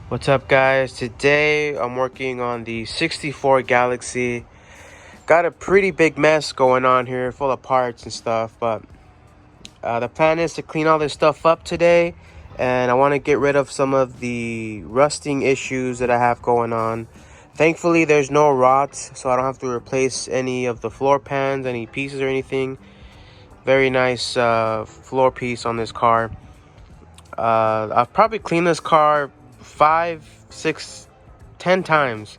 What's up, guys? Today I'm working on the 64 Galaxie. Got a pretty big mess going on here, full of parts and stuff, but the plan is to clean all this stuff up today, and I want to get rid of some of the rusting issues that I have going on. Thankfully, there's no rot, so I don't have to replace any of the floor pans, any pieces or anything. Very nice floor piece on this car. I've probably cleaned this car 5, 6, 10 times,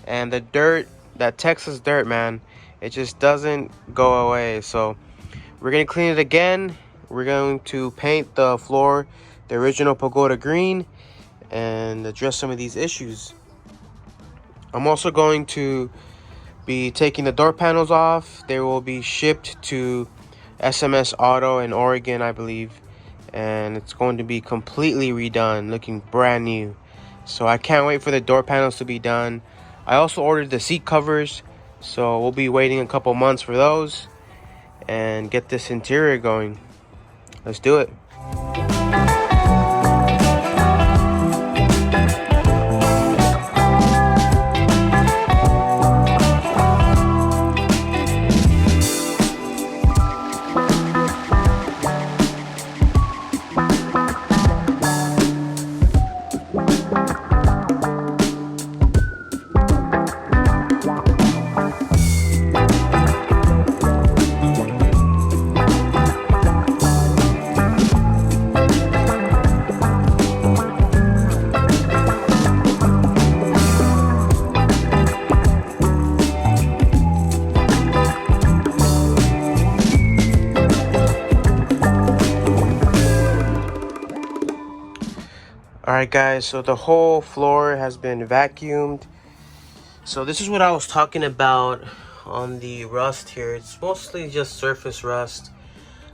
and the dirt, that Texas dirt, man, it just doesn't go away. So we're gonna clean it again. We're going to paint the floor the original pagoda green and address some of these issues. I'm also going to be taking the door panels off. They will be shipped to SMS Auto in Oregon, I believe, and it's going to be completely redone, looking brand new. So I can't wait for the door panels to be done. I also ordered the seat covers, so we'll be waiting a couple months for those and get this interior going. Let's do it. Alright, guys, so the whole floor has been vacuumed. So this is what I was talking about on the rust here. It's mostly just surface rust,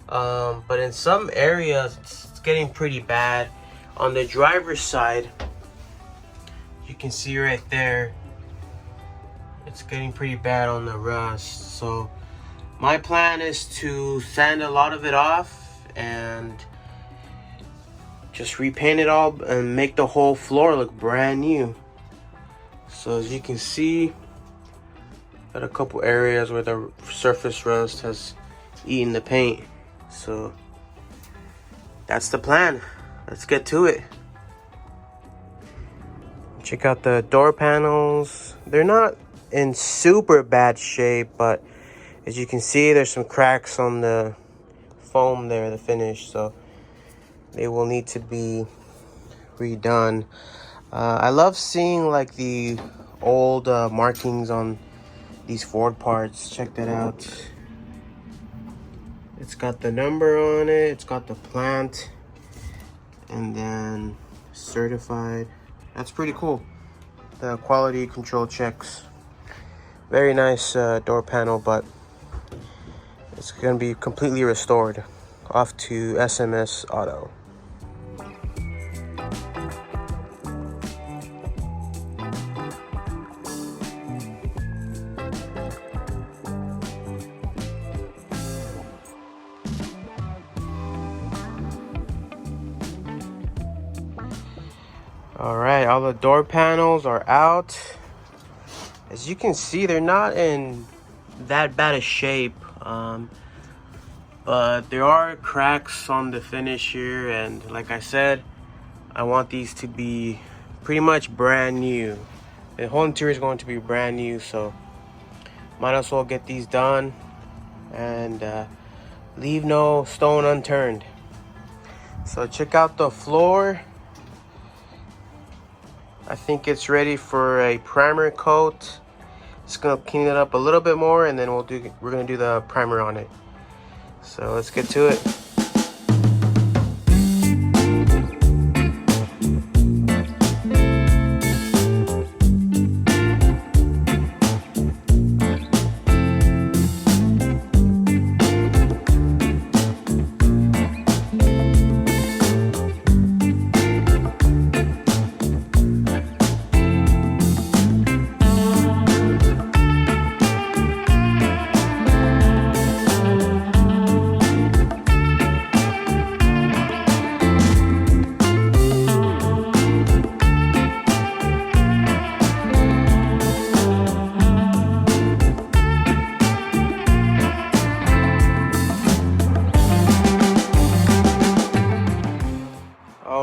but in some areas it's getting pretty bad. On the driver's side, you can see right there, it's getting pretty bad on the rust. So my plan is to sand a lot of it off and just repaint it all and make the whole floor look brand new. So as you can see, got a couple areas where the surface rust has eaten the paint. So that's the plan. Let's get to it. Check out the door panels. They're not in super bad shape, but as you can see, there's some cracks on the foam there, the finish. So they will need to be redone. I love seeing like the old markings on these Ford parts. Check that out. It's got the number on it, it's got the plant, and then certified. That's pretty cool. The quality control checks. Very nice door panel, but it's gonna be completely restored. Off to SMS Auto. Alright, all the door panels are out. As you can see, they're not in that bad a shape, but there are cracks on the finish here, and like I said, I want these to be pretty much brand new. The whole interior is going to be brand new, so might as well get these done and leave no stone unturned. So check out the floor. I think it's ready for a primer coat. Just gonna clean it up a little bit more, and then we're gonna do the primer on it. So let's get to it.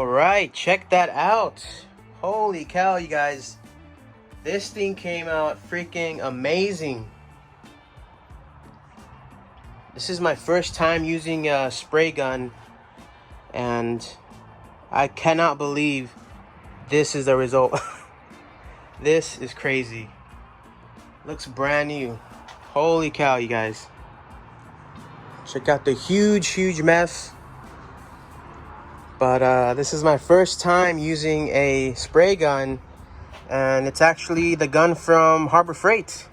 All right, check that out. Holy cow, you guys. This thing came out freaking amazing. This is my first time using a spray gun, and I cannot believe this is the result. This is crazy. Looks brand new. Holy cow, you guys. Check out the huge mess. But this is my first time using a spray gun, and it's actually the gun from Harbor Freight.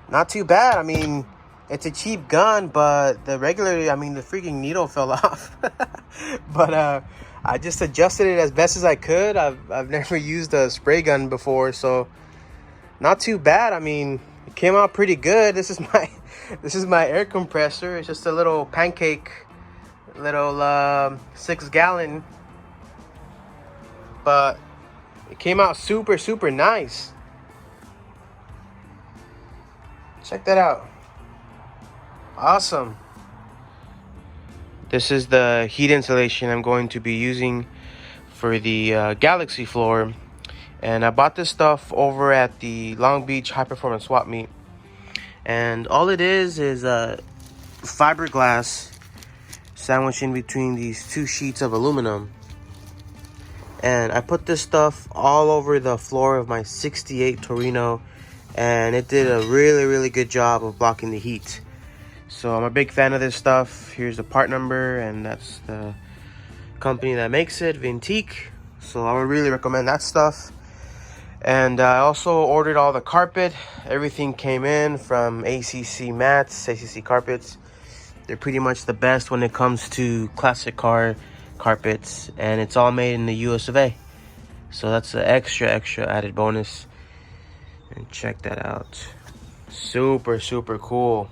Not too bad. I mean, it's a cheap gun, but the freaking needle fell off. But I just adjusted it as best as I could. I've never used a spray gun before, so not too bad. I mean, it came out pretty good. This is my air compressor. It's just a little pancake, little 6-gallon, but it came out super nice. Check that out. Awesome. This is the heat insulation I'm going to be using for the Galaxie floor, and I bought this stuff over at the Long Beach High Performance Swap Meet, and all it is fiberglass sandwiched in between these 2 sheets of aluminum. And I put this stuff all over the floor of my 68 Torino, and it did a really good job of blocking the heat. So I'm a big fan of this stuff. Here's the part number, and that's the company that makes it, Vintique. So I would really recommend that stuff. And I also ordered all the carpet. Everything came in from ACC Mats, ACC Carpets. They're pretty much the best when it comes to classic car carpets, and it's all made in the US of A. So that's an extra added bonus. And check that out. Super cool.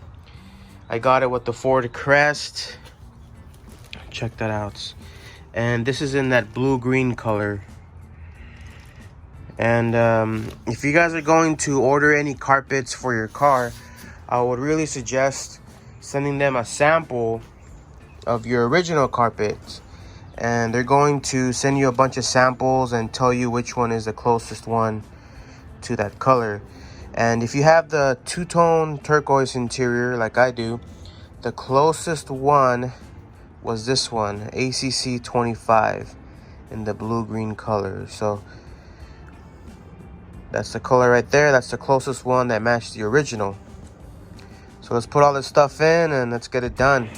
I got it with the Ford Crest. Check that out. And this is in that blue-green color. And if you guys are going to order any carpets for your car, I would really suggest sending them a sample of your original carpet. And they're going to send you a bunch of samples and tell you which one is the closest one to that color. And if you have the two-tone turquoise interior like I do, the closest one was this one, ACC 25, in the blue-green color. So that's the color right there. That's the closest one that matched the original. So let's put all this stuff in and let's get it done.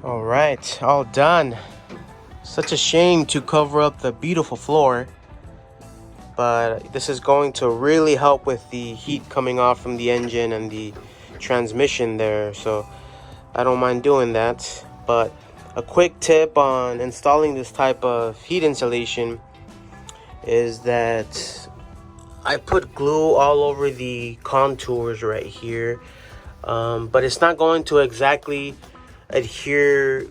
Alright, all done. Such a shame to cover up the beautiful floor, but this is going to really help with the heat coming off from the engine and the transmission there, so I don't mind doing that. But a quick tip on installing this type of heat insulation is that I put glue all over the contours right here, but it's not going to exactly adhere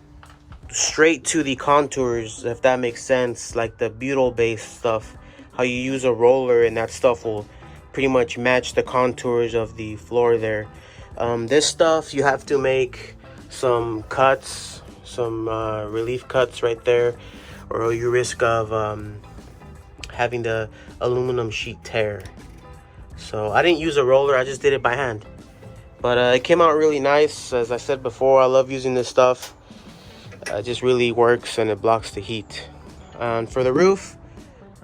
straight to the contours, if that makes sense, like the butyl based stuff, how you use a roller and that stuff will pretty much match the contours of the floor there. This stuff, you have to make some cuts, some relief cuts right there, or you risk of having the aluminum sheet tear. So I didn't use a roller, I just did it by hand. But it came out really nice. As I said before, I love using this stuff. It just really works and it blocks the heat. And for the roof,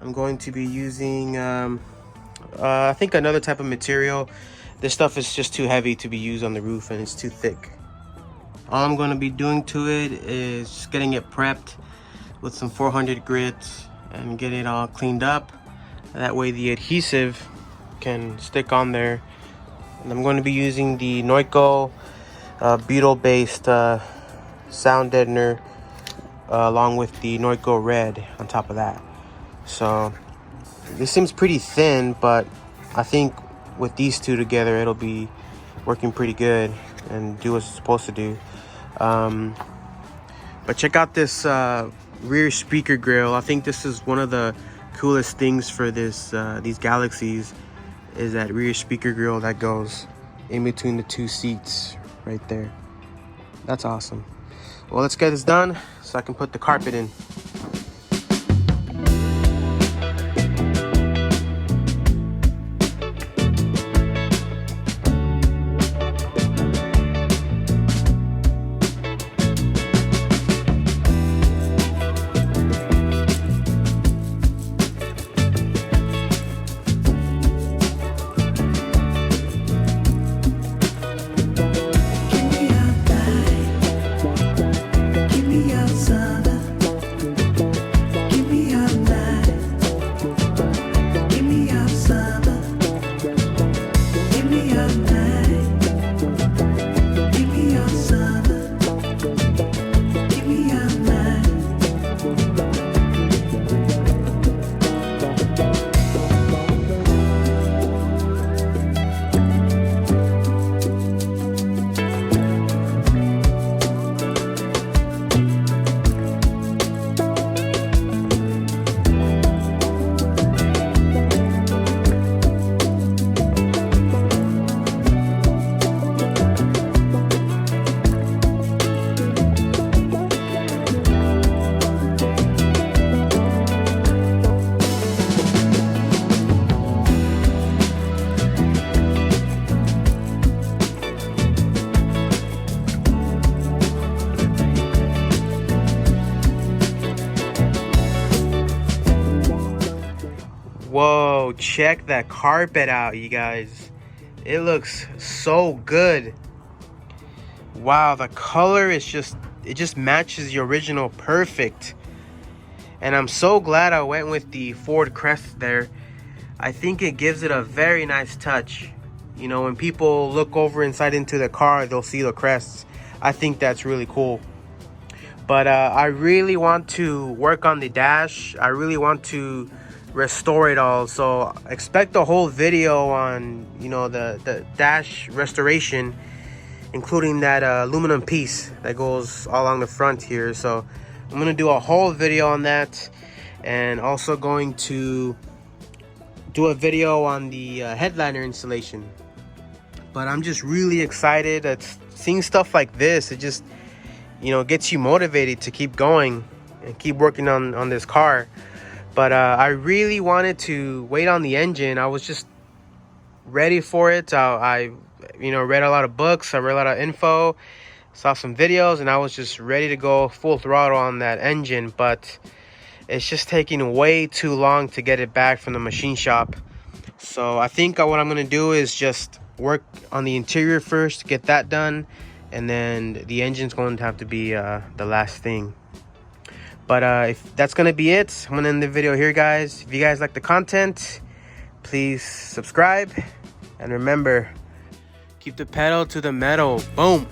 I'm going to be using, I think, another type of material. This stuff is just too heavy to be used on the roof and it's too thick. All I'm going to be doing to it is just getting it prepped with some 400 grit and get it all cleaned up. That way the adhesive can stick on there. And I'm going to be using the Noiko beetle-based sound deadener along with the Noiko red on top of that. So this seems pretty thin, but I think with these two together it'll be working pretty good and do what it's supposed to do. But check out this rear speaker grill. I think this is one of the coolest things for this these Galaxies, is that rear speaker grill that goes in between the two seats right there. That's awesome. Well, let's get this done so I can put the carpet in. Whoa, check that carpet out, you guys. It looks so good. Wow, the color is it just matches the original perfect. And I'm so glad I went with the Ford crest there. I think it gives it a very nice touch. You know, when people look over inside into the car, they'll see the crests. I think that's really cool. But I really want to work on the dash. I really want to restore it all, so expect a whole video on, you know, the dash restoration, including that aluminum piece that goes all along the front here. So I'm gonna do a whole video on that, and also going to do a video on the headliner installation. But I'm just really excited at seeing stuff like this. It just, you know, gets you motivated to keep going and keep working on this car. But I really wanted to wait on the engine. I was just ready for it. I you know, read a lot of books. I read a lot of info, saw some videos, and I was just ready to go full throttle on that engine. But it's just taking way too long to get it back from the machine shop. So I think what I'm going to do is just work on the interior first, get that done, and then the engine's going to have to be the last thing. But if that's gonna be it, I'm gonna end the video here, guys. If you guys like the content, please subscribe, and remember, keep the pedal to the metal. Boom.